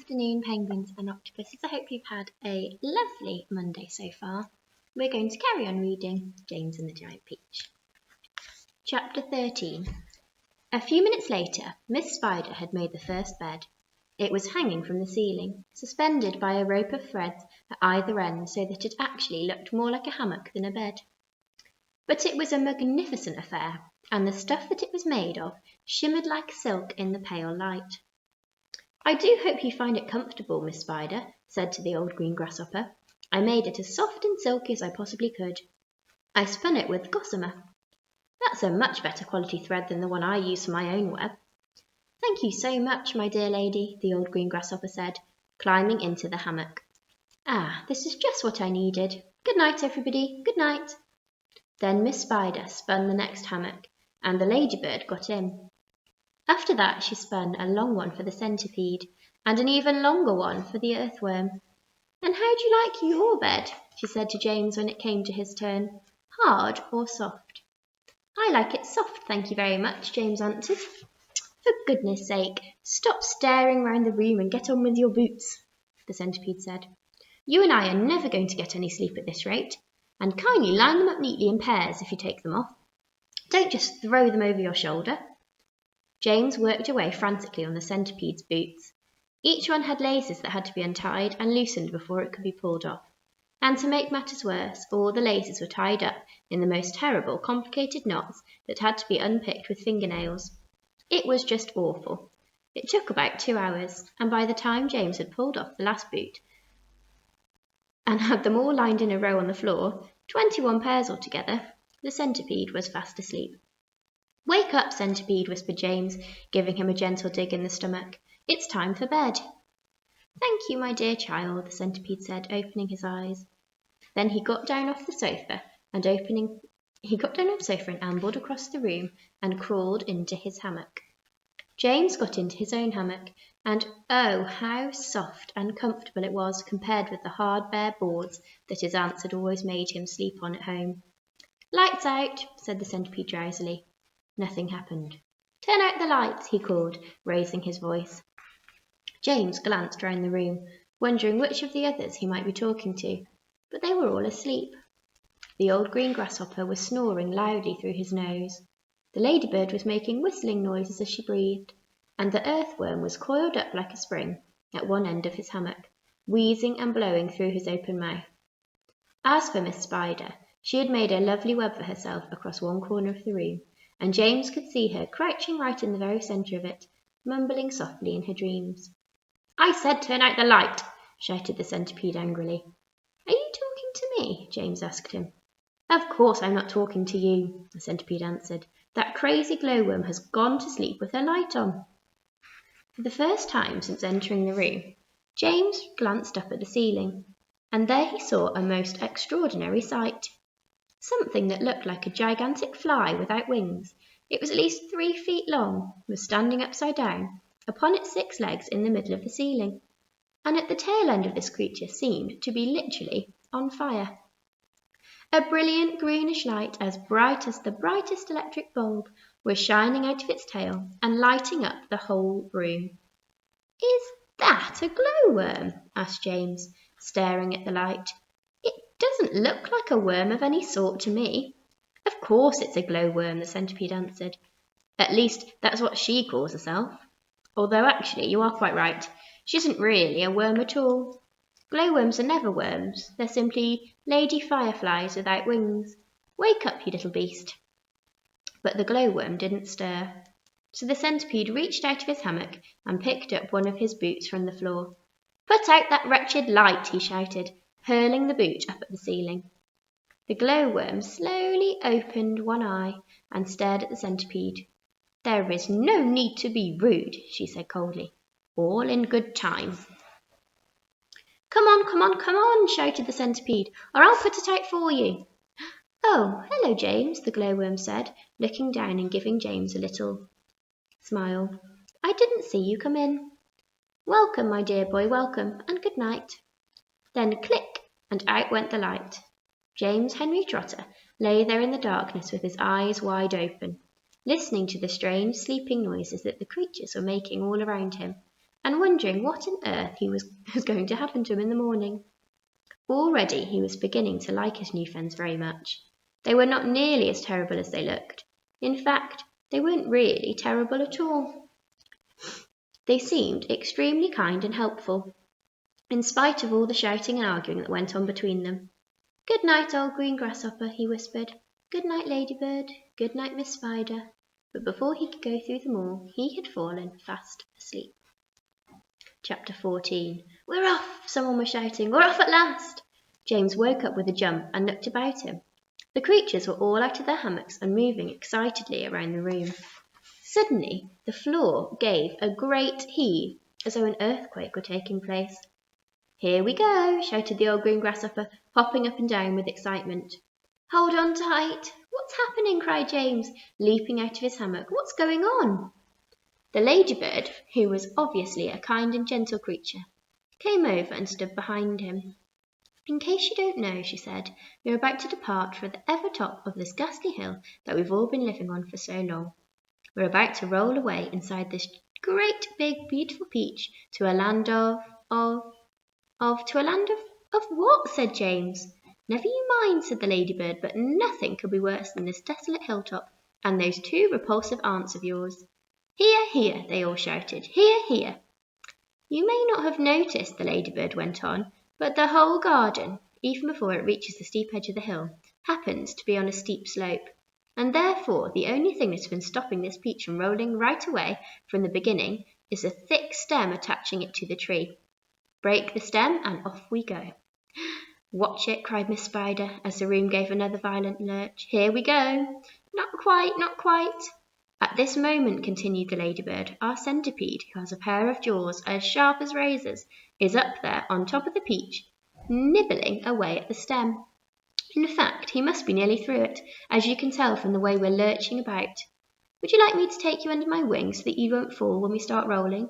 afternoon, penguins and octopuses. I hope you've had a lovely Monday so far. We're going to carry on reading James and the Giant Peach. Chapter 13. A few minutes later, Miss Spider had made the first bed. It was hanging from the ceiling, suspended by a rope of threads at either end so that it actually looked more like a hammock than a bed. But it was a magnificent affair, and the stuff that it was made of shimmered like silk in the pale light. "I do hope you find it comfortable, Miss Spider," said to the old green grasshopper. "I made it as soft and silky as I possibly could. I spun it with gossamer. That's a much better quality thread than the one I use for my own web." "Thank you so much, my dear lady," the old green grasshopper said, climbing into the hammock. "Ah, this is just what I needed. Good night, everybody. Good night." Then Miss Spider spun the next hammock, and the ladybird got in. After that she spun a long one for the centipede, and an even longer one for the earthworm. "And how do you like your bed?" she said to James when it came to his turn. "Hard or soft?" "I like it soft, thank you very much," James answered. "For goodness sake, stop staring round the room and get on with your boots," the centipede said. "You and I are never going to get any sleep at this rate, and kindly line them up neatly in pairs if you take them off. Don't just throw them over your shoulder." James worked away frantically on the centipede's boots. Each one had laces that had to be untied and loosened before it could be pulled off. And to make matters worse, all the laces were tied up in the most terrible, complicated knots that had to be unpicked with fingernails. It was just awful. It took about 2 hours, and by the time James had pulled off the last boot and had them all lined in a row on the floor, 21 pairs altogether, the centipede was fast asleep. "Wake up, Centipede," whispered James, giving him a gentle dig in the stomach. "It's time for bed." "Thank you, my dear child," the centipede said, opening his eyes. Then he got down off the sofa and ambled across the room and crawled into his hammock. James got into his own hammock, and oh, how soft and comfortable it was compared with the hard bare boards that his aunts had always made him sleep on at home. "Lights out," said the centipede drowsily. Nothing happened. "Turn out the lights," he called, raising his voice. James glanced round the room, wondering which of the others he might be talking to, but they were all asleep. The old green grasshopper was snoring loudly through his nose. The ladybird was making whistling noises as she breathed, and the earthworm was coiled up like a spring at one end of his hammock, wheezing and blowing through his open mouth. As for Miss Spider, she had made a lovely web for herself across one corner of the room, and James could see her crouching right in the very centre of it, mumbling softly in her dreams. "I said turn out the light!" shouted the centipede angrily. "Are you talking to me?" James asked him. "Of course I'm not talking to you," the centipede answered. "That crazy glowworm has gone to sleep with her light on." For the first time since entering the room, James glanced up at the ceiling, and there he saw a most extraordinary sight. Something that looked like a gigantic fly without wings. It was at least 3 feet long, was standing upside down, upon its 6 legs in the middle of the ceiling, and at the tail end of this creature seemed to be literally on fire. A brilliant greenish light, as bright as the brightest electric bulb, was shining out of its tail and lighting up the whole room. "Is that a glowworm?" asked James, staring at the light. "It doesn't look like a worm of any sort to me." "Of course it's a glowworm," the centipede answered. "At least, that's what she calls herself. Although actually, you are quite right. She isn't really a worm at all. Glowworms are never worms. They're simply lady fireflies without wings. Wake up, you little beast." But the glowworm didn't stir. So the centipede reached out of his hammock and picked up one of his boots from the floor. "Put out that wretched light," he shouted, hurling the boot up at the ceiling. The glowworm slowly opened one eye and stared at the centipede. "There is no need to be rude," she said coldly. "All in good time." Come on," shouted the centipede, "or I'll put it out for you." "Oh, hello, James," the glowworm said, looking down and giving James a little smile. "I didn't see you come in." "Welcome, my dear boy, welcome, and good night." Then click, and out went the light. James Henry Trotter lay there in the darkness with his eyes wide open, listening to the strange sleeping noises that the creatures were making all around him, and wondering what on earth was going to happen to him in the morning. Already he was beginning to like his new friends very much. They were not nearly as terrible as they looked. In fact, they weren't really terrible at all. They seemed extremely kind and helpful, in spite of all the shouting and arguing that went on between them. "Good night, old green grasshopper," he whispered. "Good night, ladybird. Good night, Miss Spider." But before he could go through them all, he had fallen fast asleep. Chapter 14. "We're off!" someone was shouting. "We're off at last!" James woke up with a jump and looked about him. The creatures were all out of their hammocks and moving excitedly around the room. Suddenly, the floor gave a great heave, as though an earthquake were taking place. "Here we go!" shouted the old green grasshopper, hopping up and down with excitement. "Hold on tight!" "What's happening?" cried James, leaping out of his hammock. "What's going on?" The ladybird, who was obviously a kind and gentle creature, came over and stood behind him. "In case you don't know," she said, "we're about to depart for the ever top of this ghastly hill that we've all been living on for so long. We're about to roll away inside this great big beautiful peach to a land of what?" said James. "Never you mind," said the ladybird, "but nothing could be worse than this desolate hilltop and those two repulsive aunts of yours." "Hear, hear!" they all shouted. "Hear, hear!" "You may not have noticed," the ladybird went on, "but the whole garden, even before it reaches the steep edge of the hill, happens to be on a steep slope, and therefore the only thing that's been stopping this peach from rolling right away from the beginning is a thick stem attaching it to the tree. Break the stem and off we go." "Watch it!" cried Miss Spider, as the room gave another violent lurch. "Here we go!" "Not quite, not quite." "At this moment," continued the ladybird, "our centipede, who has a pair of jaws as sharp as razors, is up there on top of the peach, nibbling away at the stem. In fact, he must be nearly through it, as you can tell from the way we're lurching about. Would you like me to take you under my wing so that you won't fall when we start rolling?"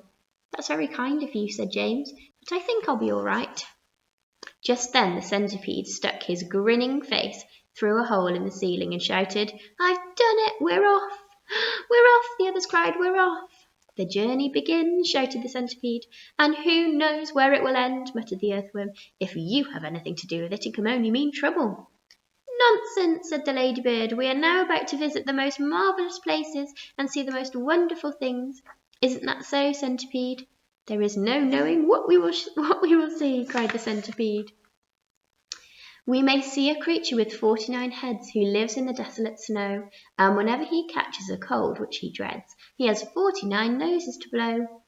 "That's very kind of you," said James, "but I think I'll be all right." Just then the centipede stuck his grinning face through a hole in the ceiling and shouted, "I've done it! We're off! We're off!" the others cried. "We're off!" "The journey begins," shouted the centipede. "And who knows where it will end," muttered the earthworm. "If you have anything to do with it, it can only mean trouble." "Nonsense," said the ladybird. "We are now about to visit the most marvellous places and see the most wonderful things. Isn't that so, Centipede?" "There is no knowing what we will see," cried the centipede. "We may see a creature with 49 heads who lives in the desolate snow, and whenever he catches a cold, which he dreads, he has 49 noses to blow.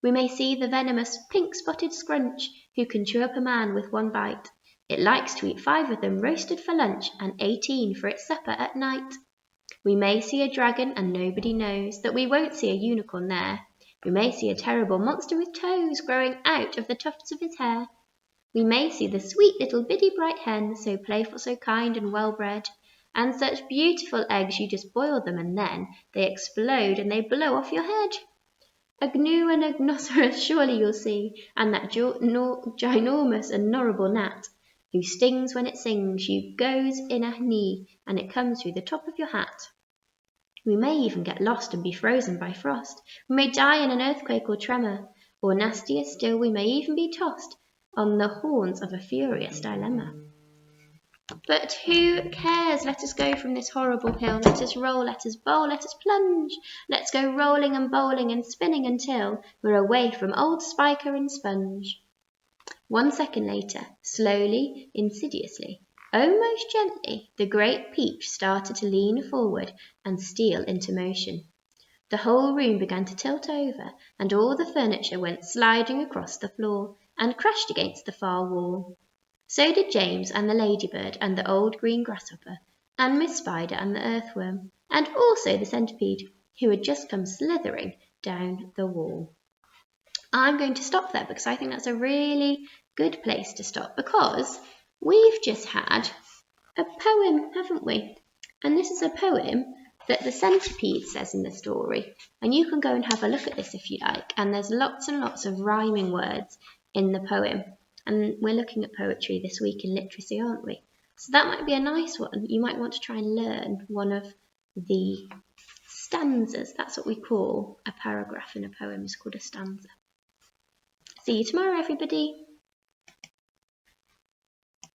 We may see the venomous pink-spotted scrunch, who can chew up a man with one bite. It likes to eat 5 of them roasted for lunch and 18 for its supper at night. We may see a dragon, and nobody knows that we won't see a unicorn there. We may see a terrible monster with toes growing out of the tufts of his hair. We may see the sweet little biddy bright hen, so playful, so kind and well-bred, and such beautiful eggs you just boil them and then they explode and they blow off your head. A gnu and a gnocerus surely you'll see, and that ginormous and horrible gnat, who stings when it sings, you goes in a knee, and it comes through the top of your hat. We may even get lost and be frozen by frost. We may die in an earthquake or tremor, or nastier still, we may even be tossed on the horns of a furious dilemma. But who cares? Let us go from this horrible hill. Let us roll, let us bowl, let us plunge. Let's go rolling and bowling and spinning until we're away from old Spiker and Sponge. 1 second later, slowly, insidiously, almost gently, the great peach started to lean forward and steal into motion. The whole room began to tilt over, and all the furniture went sliding across the floor and crashed against the far wall. So did James and the ladybird and the old green grasshopper and Miss Spider and the earthworm, and also the centipede, who had just come slithering down the wall. I'm going to stop there because I think that's a really good place to stop, because we've just had a poem, haven't we? And this is a poem that the centipede says in the story, and you can go and have a look at this if you like, and there's lots and lots of rhyming words in the poem, and we're looking at poetry this week in literacy, aren't we? So that might be a nice one. You might want to try and learn one of the stanzas. That's what we call a paragraph in a poem, is called a stanza. See you tomorrow, everybody.